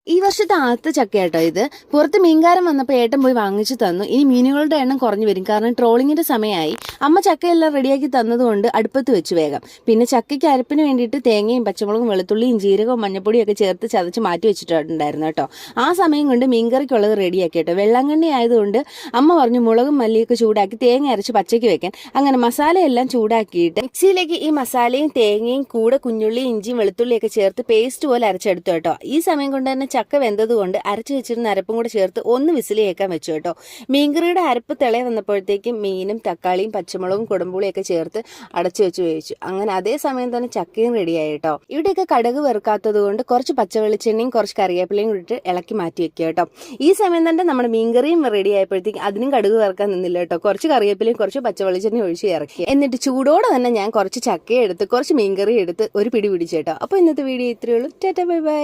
ഈ വർഷത്തെ ആദ്യത്തെ ചക്ക കേട്ടോ ഇത്. പുറത്ത് മീൻകാരൻ വന്നപ്പോൾ ഏട്ടൻ പോയി വാങ്ങിച്ചു തന്നു. ഇനി മീനുകളുടെ എണ്ണം കുറഞ്ഞു വരും, കാരണം ട്രോളിങ്ങിന്റെ സമയമായി. അമ്മ ചക്കയെല്ലാം റെഡിയാക്കി തന്നതുകൊണ്ട് അടുപ്പത്ത് വെച്ച് വേഗം. പിന്നെ ചക്കയ്ക്ക് അരപ്പിന് വേണ്ടിയിട്ട് തേങ്ങയും പച്ചമുളകും വെളുത്തുള്ളിയും ജീരകവും മഞ്ഞപ്പൊടിയും ഒക്കെ ചേർത്ത് ചതച്ച് മാറ്റി വെച്ചിട്ടുണ്ടായിരുന്നു കേട്ടോ. ആ സമയം കൊണ്ട് മീൻകറിക്കുള്ളത് റെഡിയാക്കി കേട്ടോ. വെള്ളാങ്കണ്ണി ആയതുകൊണ്ട് അമ്മ പറഞ്ഞു മുളകും മല്ലിയൊക്കെ ചൂടാക്കി തേങ്ങ അരച്ച് പച്ചയ്ക്ക് വെക്കാൻ. അങ്ങനെ മസാലയെല്ലാം ചൂടാക്കിയിട്ട് മിക്സിയിലേക്ക് ഈ മസാലയും തേങ്ങയും കൂടെ കുഞ്ഞുള്ളി ഇഞ്ചിയും വെളുത്തുള്ളിയൊക്കെ ചേർത്ത് പേസ്റ്റ് പോലെ അരച്ചെടുത്തു കേട്ടോ. ഈ സമയം കൊണ്ട് തന്നെ ചക്ക വെന്തതുകൊണ്ട് അരച്ചു വെച്ചിരുന്ന അരപ്പും കൂടെ ചേർത്ത് ഒന്ന് വിസിലേക്കാൻ വെച്ചു കേട്ടോ. മീൻകറിയുടെ അരപ്പ് തിള വന്നപ്പോഴത്തേക്കും മീനും തക്കാളിയും പച്ചമുളകും കുടമ്പുളിയൊക്കെ ചേർത്ത് അടച്ചു വെച്ച് വേവിച്ചു. അങ്ങനെ അതേ സമയം തന്നെ ചക്കയും റെഡിയായി കേട്ടോ. ഇവിടെയൊക്കെ കടുക് വെറുക്കാത്തത് കൊണ്ട് കുറച്ച് പച്ചവെളിച്ചെണ്ണയും കുറച്ച് കറിവേപ്പിലയും ഇട്ട് ഇളക്കി മാറ്റി വെക്കുക കേട്ടോ. ഈ സമയം തന്നെ നമ്മുടെ മീൻകറിയും റെഡി ആയപ്പോഴത്തേക്കും അതിനും കടുക് വെറുക്കാൻ നിന്നില്ല കേട്ടോ. കുറച്ച് കറിവേപ്പിലയും കുറച്ച് പച്ചവെളിച്ചെണ്ണയും ഒഴിച്ച് ഇറക്കി. എന്നിട്ട് ചൂടോടെ തന്നെ ഞാൻ കുറച്ച് ചക്കയും എടുത്ത് കുറച്ച് മീൻകറിയും എടുത്ത് ഒരു പിടി പിടിച്ചു കേട്ടോ. അപ്പോൾ ഇന്നത്തെ വീഡിയോ ഇത്രയേ ഉള്ളൂ. Tata bye bye.